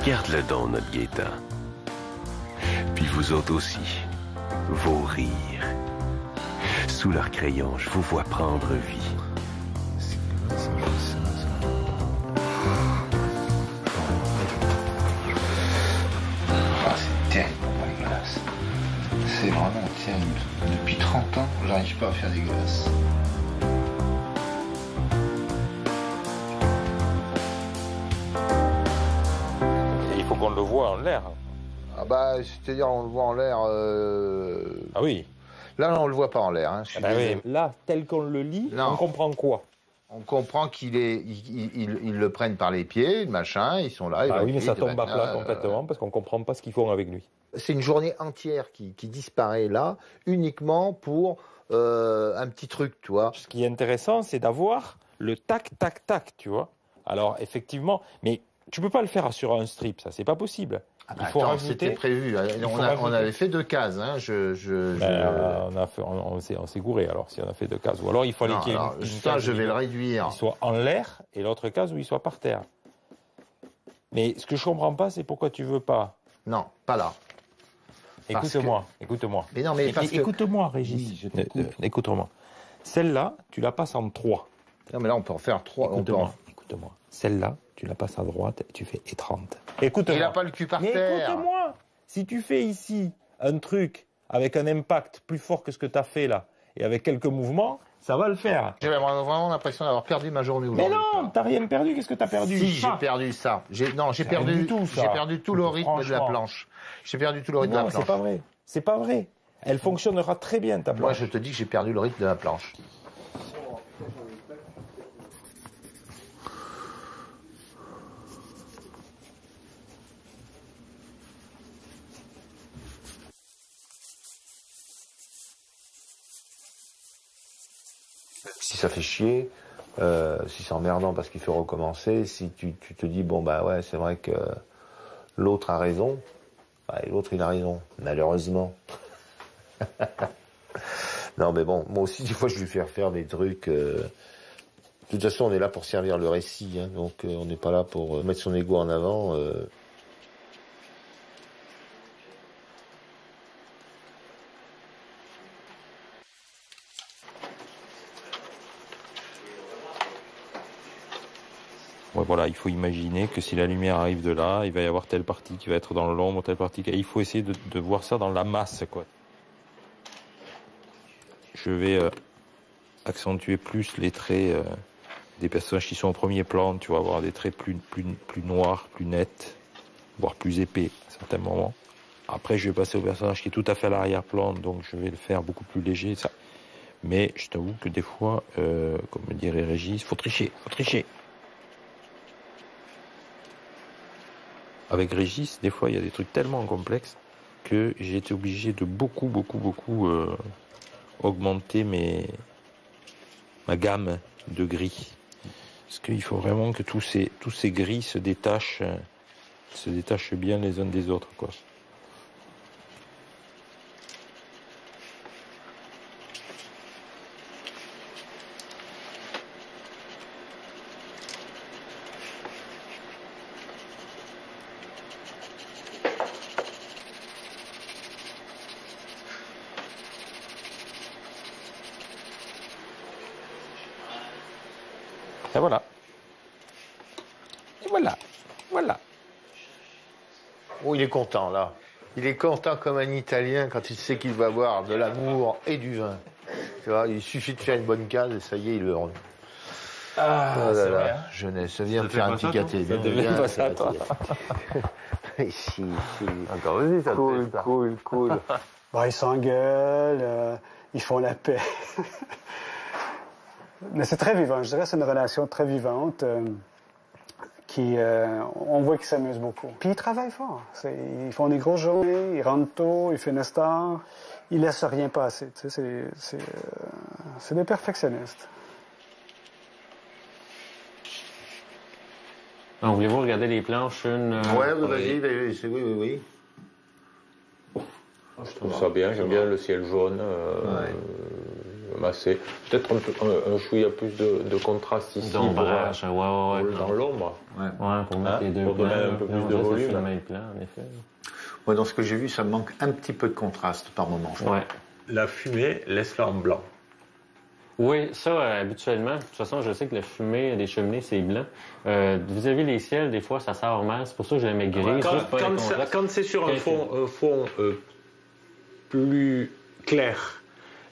[SPEAKER 3] Regarde-le donc, notre Gaétan. Puis vous autres aussi, vos rires. Sous leur crayon, je vous vois prendre vie.
[SPEAKER 4] Ah, c'est terrible pour moi, les glaces. C'est vraiment terrible. Depuis 30 ans, j'arrive pas à faire des glaces.
[SPEAKER 1] On le voit en l'air.
[SPEAKER 4] Ah bah, c'est-à-dire on le voit en l'air...
[SPEAKER 1] Ah oui.
[SPEAKER 4] Là, on le voit pas en l'air. Hein,
[SPEAKER 5] oui. Là, tel qu'on le lit, on comprend quoi?
[SPEAKER 4] On comprend ils le prennent par les pieds, le machin, ils sont là.
[SPEAKER 5] Ah oui, mais ça tombe à plat complètement parce qu'on comprend pas ce qu'ils font avec lui.
[SPEAKER 4] C'est une journée entière qui disparaît là, uniquement pour un petit truc, tu vois.
[SPEAKER 1] Ce qui est intéressant, c'est d'avoir le tac, tac, tac, tu vois. Alors, effectivement, mais tu peux pas le faire sur un strip, ça, c'est pas possible.
[SPEAKER 4] Il faut rajouter. C'était prévu. On avait fait 2 cases. Hein.
[SPEAKER 1] On s'est gouré alors si on a fait 2 cases. Ou alors il faut aller qu'il y ait une case
[SPEAKER 4] je vais le réduire.
[SPEAKER 1] Il soit en l'air et l'autre case où il soit par terre. Mais ce que je comprends pas, c'est pourquoi tu veux pas.
[SPEAKER 4] Non, pas là.
[SPEAKER 1] Écoute-moi.
[SPEAKER 4] Mais non, mais
[SPEAKER 1] écoute-moi, Régis.
[SPEAKER 4] Oui,
[SPEAKER 1] écoute-moi. Celle-là, tu la passes en 3.
[SPEAKER 4] Non, mais là, on peut en faire 3.
[SPEAKER 1] Écoute-moi. Celle-là, tu la passes à droite et tu fais étreinte.
[SPEAKER 4] Écoute-moi. Il n'a pas le cul par terre.
[SPEAKER 1] Écoute-moi. Si tu fais ici un truc avec un impact plus fort que ce que tu as fait là, et avec quelques mouvements, ça va le faire.
[SPEAKER 4] J'ai vraiment l'impression d'avoir perdu ma journée aujourd'hui.
[SPEAKER 1] Mais non, t'as rien perdu. Qu'est-ce que t'as perdu?
[SPEAKER 4] Si, j'ai perdu ça. J'ai perdu tout le rythme de la planche. J'ai perdu tout le rythme de la planche.
[SPEAKER 1] Non, c'est pas vrai. C'est pas vrai. Elle fonctionnera très bien, ta planche.
[SPEAKER 4] Moi, je te dis que j'ai perdu le rythme de la planche. Si ça fait chier, si c'est emmerdant parce qu'il faut recommencer, si tu te dis, bon, bah ouais, c'est vrai que l'autre a raison, bah, et l'autre il a raison, malheureusement. Non, mais bon, moi aussi, des fois, je lui fais faire des trucs... De toute façon, on est là pour servir le récit, hein, donc on n'est pas là pour mettre son ego en avant.
[SPEAKER 1] Ouais, voilà, il faut imaginer que si la lumière arrive de là, il va y avoir telle partie qui va être dans l'ombre, telle partie qui... Il faut essayer de voir ça dans la masse, quoi. Je vais accentuer plus les traits des personnages qui sont au premier plan. Tu vas avoir des traits plus noirs, plus nets, voire plus épais à certains moments. Après, je vais passer au personnage qui est tout à fait à l'arrière-plan, donc je vais le faire beaucoup plus léger. Ça. Mais je t'avoue que des fois, comme me dirait Régis, faut tricher. Avec Régis, des fois, il y a des trucs tellement complexes que j'ai été obligé de beaucoup augmenter ma gamme de gris. Parce qu'il faut vraiment que tous ces gris se détachent bien les uns des autres, quoi. Et voilà. Voilà.
[SPEAKER 4] Oh, il est content, là. Il est content comme un Italien quand il sait qu'il va boire de l'amour et du vin. Tu vois, il suffit de faire une bonne case et ça y est, il est heureux. Ah, oh là là, jeunesse, ça vient me faire un petit gâté.
[SPEAKER 1] Ça devient pas ça, toi.
[SPEAKER 4] Si. Encore, vas-y, ça cool.
[SPEAKER 13] Bon, ils s'engueulent, ils font la paix. Mais c'est très vivant, je dirais que c'est une relation très vivante on voit qu'ils s'amusent beaucoup. Puis ils travaillent fort, ils font des grosses journées, ils rentrent tôt, ils finissent tard, ils laissent rien passer, tu sais, c'est des perfectionnistes.
[SPEAKER 2] Donc, voulez-vous regarder les planches
[SPEAKER 4] Ouais, vas-y, oui.
[SPEAKER 5] Je trouve ça bien, j'aime bien le ciel jaune. Massé. Peut-être un chouïa plus de contraste ici.
[SPEAKER 2] D'ombrage,
[SPEAKER 5] dans l'ombre.
[SPEAKER 2] Pour mettre les deux plans.
[SPEAKER 5] Pour donner un peu plus de volume.
[SPEAKER 2] En effet.
[SPEAKER 4] Ouais, dans ce que j'ai vu, ça manque un petit peu de contraste par moment.
[SPEAKER 2] Ouais.
[SPEAKER 5] La fumée, laisse-la en blanc.
[SPEAKER 2] Oui, ça, habituellement. De toute façon, je sais que la fumée des cheminées, c'est blanc. Vis-à-vis les ciels, des fois, ça sort mal. C'est pour ça que j'aimais gris.
[SPEAKER 5] Quand c'est sur un fond plus clair,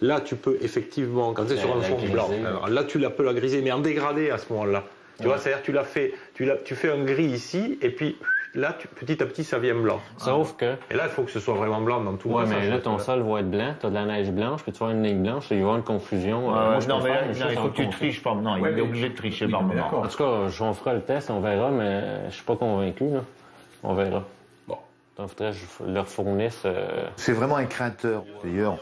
[SPEAKER 5] là, tu peux effectivement, quand c'est sur un fond blanc, alors là, tu peux la griser, mais en dégradé à ce moment-là. Tu vois, c'est-à-dire tu fais un gris ici, et puis là, petit à petit, ça vient blanc.
[SPEAKER 2] Sauf que...
[SPEAKER 5] Et là, il faut que ce soit vraiment blanc dans tout le monde.
[SPEAKER 2] Oui, mais là, ton sol va être blanc, tu as de la neige blanche, puis tu vas avoir une ligne blanche, et il va y avoir une confusion.
[SPEAKER 4] Il faut que tu triches, non, il est obligé de tricher par moment.
[SPEAKER 2] En tout cas, on fera le test, on verra, mais je suis pas convaincu, là. On verra. Bon. Donc, faudrait que je leur fournisse...
[SPEAKER 4] C'est vraiment un créateur, d'ailleurs.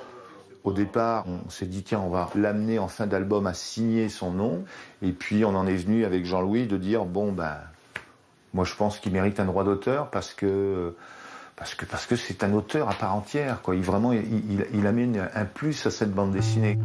[SPEAKER 4] Au départ, on s'est dit, tiens, on va l'amener en fin d'album à signer son nom. Et puis, on en est venu avec Jean-Louis de dire, moi, je pense qu'il mérite un droit d'auteur parce que c'est un auteur à part entière, quoi. Il amène un plus à cette bande dessinée.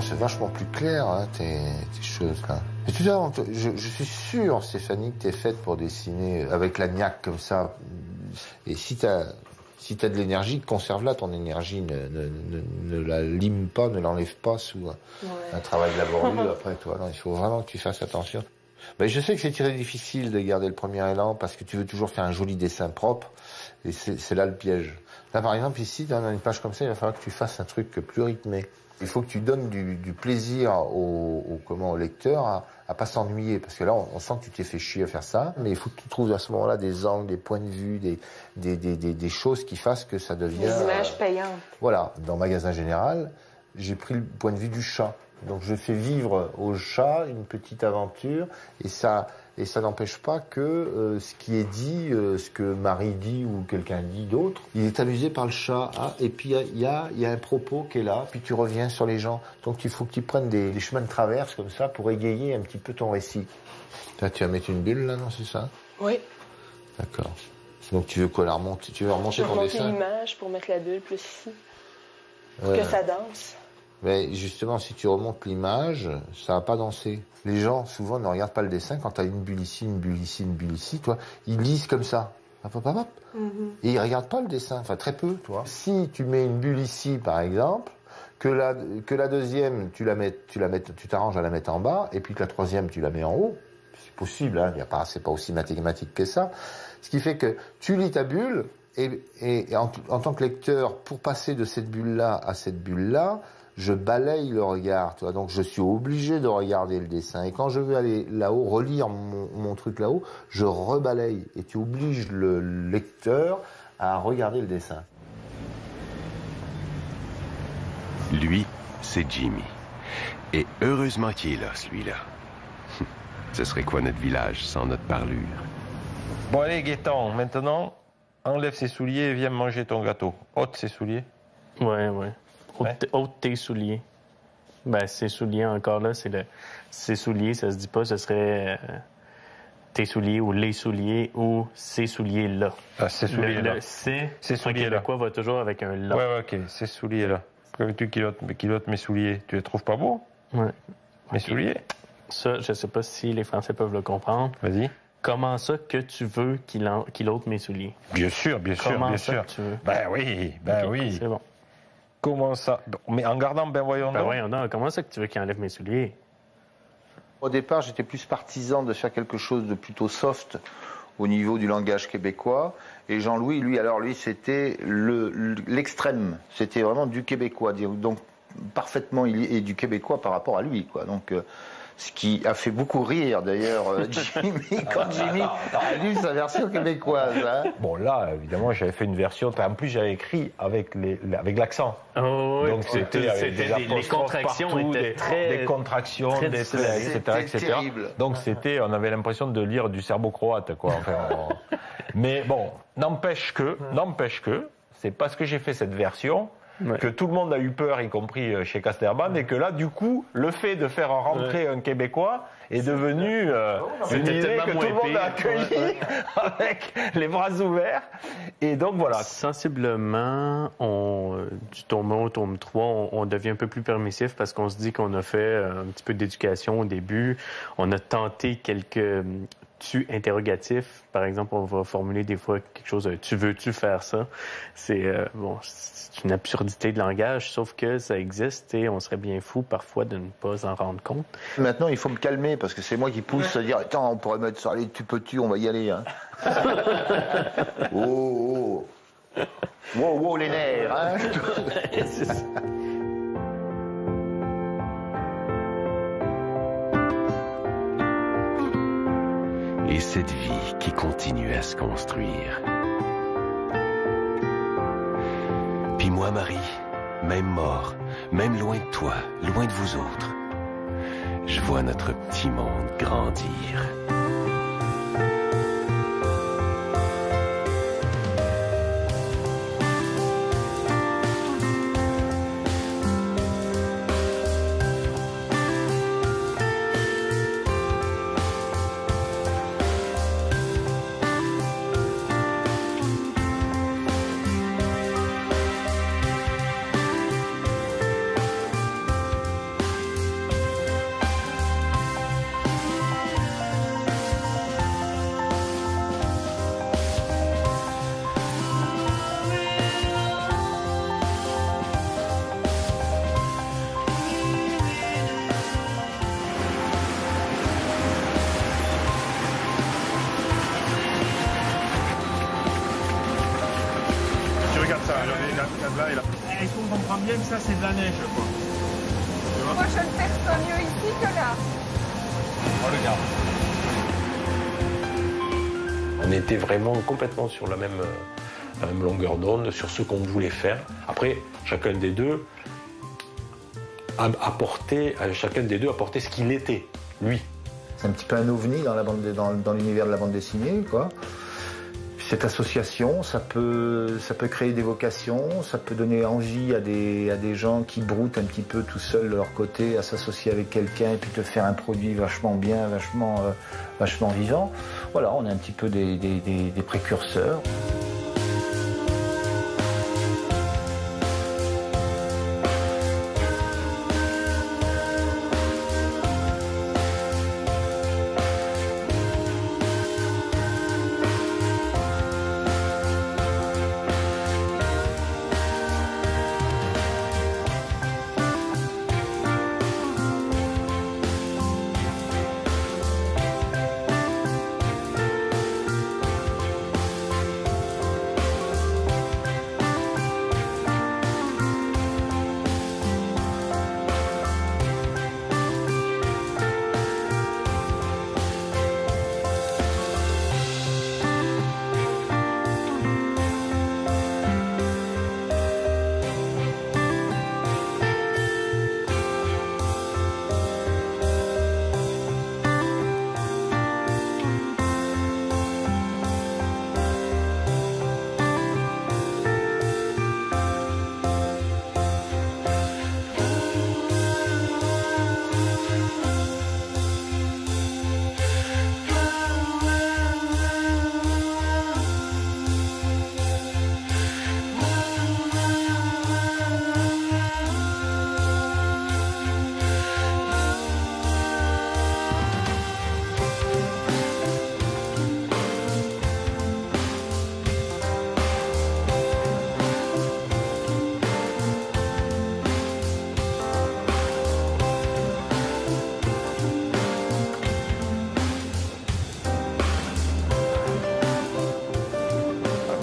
[SPEAKER 4] C'est vachement plus clair, hein, tes choses là. Et tout à l'heure, je suis sûr, Stéphanie, que t'es faite pour dessiner avec la niaque comme ça. Et si t'as de l'énergie, conserve-la, ton énergie, ne la lime pas, ne l'enlève pas sous un travail laborieux après, toi. Non, il faut vraiment que tu fasses attention. Je sais que c'est très difficile de garder le premier élan parce que tu veux toujours faire un joli dessin propre. Et c'est là le piège. Là, par exemple, ici, dans une page comme ça, il va falloir que tu fasses un truc plus rythmé. Il faut que tu donnes du plaisir au lecteur à pas s'ennuyer. Parce que là, on sent que tu t'es fait chier à faire ça. Mais il faut que tu trouves à ce moment-là des angles, des points de vue, des choses qui fassent que ça devient...
[SPEAKER 14] Des images payantes.
[SPEAKER 4] Voilà. Dans Magasin Général, j'ai pris le point de vue du chat. Donc je fais vivre au chat une petite aventure et ça n'empêche pas que ce qui est dit, ce que Marie dit ou quelqu'un dit d'autre, il est amusé par le chat. Ah, et puis il y a un propos qui est là, puis tu reviens sur les gens. Donc il faut que tu prennes des chemins de traverse comme ça pour égayer un petit peu ton récit. Là, tu vas mettre une bulle là, non, c'est ça?
[SPEAKER 14] Oui.
[SPEAKER 4] D'accord. Donc tu veux quoi, la remonter? Tu veux remonter ton dessin?
[SPEAKER 14] Je remonte l'image pour mettre la bulle plus ici. Pour que ça danse.
[SPEAKER 4] Mais justement, si tu remontes l'image, ça va pas danser. Les gens, souvent, ne regardent pas le dessin. Quand tu as une bulle ici, une bulle ici, une bulle ici, toi, ils lisent comme ça. Hop, hop, hop. Et ils regardent pas le dessin. Enfin, très peu, toi. Si tu mets une bulle ici, par exemple, que la deuxième, tu t'arranges à la mettre en bas, et puis que la troisième, tu la mets en haut. C'est possible, hein. C'est pas aussi mathématique que ça. Ce qui fait que tu lis ta bulle, et en tant que lecteur, pour passer de cette bulle-là à cette bulle-là, je balaye le regard, tu vois. Donc je suis obligé de regarder le dessin. Et quand je veux aller là-haut, relire mon truc là-haut, je rebalaye. Et tu obliges le lecteur à regarder le dessin.
[SPEAKER 3] Lui, c'est Jimmy. Et heureusement qu'il est là, celui-là. Ce serait quoi notre village sans notre parlure?
[SPEAKER 1] Bon allez, Gaëtan, maintenant, enlève ses souliers et viens manger ton gâteau. Ôte ses souliers.
[SPEAKER 2] Ouais. Ôte tes souliers. Ben, ses souliers, encore là, ses souliers, ça se dit pas, ce serait tes souliers ou les souliers ou ces souliers-là.
[SPEAKER 1] Ah, ces souliers-là.
[SPEAKER 2] Ces souliers-là. Quoi va toujours avec un là.
[SPEAKER 1] Ouais, ok, ces souliers-là. Pourquoi veux-tu qu'il ôte mes souliers? Tu les trouves pas beaux?
[SPEAKER 2] Ouais.
[SPEAKER 1] Mes souliers?
[SPEAKER 2] Ça, je sais pas si les Français peuvent le comprendre.
[SPEAKER 1] Vas-y.
[SPEAKER 2] Comment ça que tu veux qu'il ôte mes souliers?
[SPEAKER 1] Bien sûr.
[SPEAKER 2] Comment ça que tu veux?
[SPEAKER 1] Ben oui.
[SPEAKER 2] C'est bon.
[SPEAKER 1] Comment ça? Mais en gardant, voyons donc.
[SPEAKER 2] Comment ça que tu veux qu'il enlève mes souliers?
[SPEAKER 4] Au départ, j'étais plus partisan de faire quelque chose de plutôt soft au niveau du langage québécois. Et Jean-Louis, lui, c'était l'extrême. C'était vraiment du québécois. Donc, parfaitement, il est du québécois par rapport à lui, quoi. Donc, ce qui a fait beaucoup rire, d'ailleurs, Jimmy, quand Jimmy a lu sa version québécoise. Hein.
[SPEAKER 5] Bon, là, évidemment, j'avais fait une version... En plus, j'avais écrit avec l'accent.
[SPEAKER 2] Oh, oui.
[SPEAKER 5] Donc, c'était
[SPEAKER 2] les contractions
[SPEAKER 5] partout,
[SPEAKER 2] étaient
[SPEAKER 5] des contractions, etc. Donc, on avait l'impression de lire du serbo-croate, quoi. Enfin, mais bon, n'empêche que, c'est parce que j'ai fait cette version... Ouais. Que tout le monde a eu peur, y compris chez Casterman, et que là, du coup, le fait de faire rentrer un Québécois est devenu une idée que tout le monde a accueillie avec les bras ouverts. Et donc, voilà.
[SPEAKER 2] Sensiblement, du tome 1 au tome 3, on devient un peu plus permissif parce qu'on se dit qu'on a fait un petit peu d'éducation au début. On a tenté quelques... interrogatif. Par exemple, on va formuler des fois quelque chose « tu veux-tu faire ça ?» C'est une absurdité de langage, sauf que ça existe et on serait bien fou parfois de ne pas en rendre compte.
[SPEAKER 4] Maintenant, il faut me calmer parce que c'est moi qui pousse à dire « Attends, on pourrait mettre ça, allez, tu peux-tu, on va y aller. Hein. » Oh, les nerfs, hein.
[SPEAKER 3] Et cette vie qui continue à se construire. Puis moi, Marie, même mort, même loin de toi, loin de vous autres, je vois notre petit monde grandir.
[SPEAKER 1] Est-ce qu'on comprend bien que ça, c'est de la neige, quoi?
[SPEAKER 14] Moi, je le perçois mieux ici que là.
[SPEAKER 5] On regarde. On était vraiment complètement sur la même longueur d'onde, sur ce qu'on voulait faire. Après, chacun des deux apporter, chacun des deux apporter ce qu'il était, lui.
[SPEAKER 4] C'est un petit peu un ovni dans l'univers de la bande dessinée, quoi. Cette association, ça peut créer des vocations, ça peut donner envie à des gens qui broutent un petit peu tout seuls de leur côté à s'associer avec quelqu'un et puis te faire un produit vachement bien, vachement vivant. Voilà, on est un petit peu des précurseurs.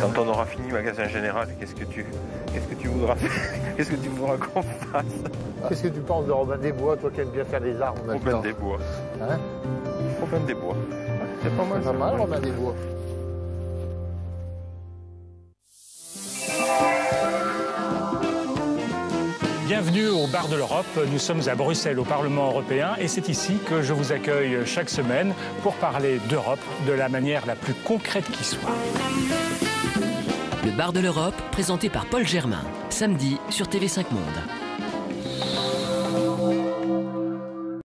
[SPEAKER 1] Quand on aura fini magasin général, qu'est-ce que tu voudras faire? Qu'est-ce que tu voudras qu'on fasse?
[SPEAKER 4] Qu'est-ce que tu penses de Robin des Bois, toi qui aimes bien faire des arbres?
[SPEAKER 1] Robin des Bois.
[SPEAKER 4] Hein?
[SPEAKER 1] Robin des Bois. C'est pas mal.
[SPEAKER 4] C'est pas mal, Robin des Bois.
[SPEAKER 15] Bienvenue au Bar de l'Europe. Nous sommes à Bruxelles, au Parlement européen, et c'est ici que je vous accueille chaque semaine pour parler d'Europe de la manière la plus concrète qui soit.
[SPEAKER 16] Le Bar de l'Europe, présenté par Paul Germain, samedi sur TV5 Monde.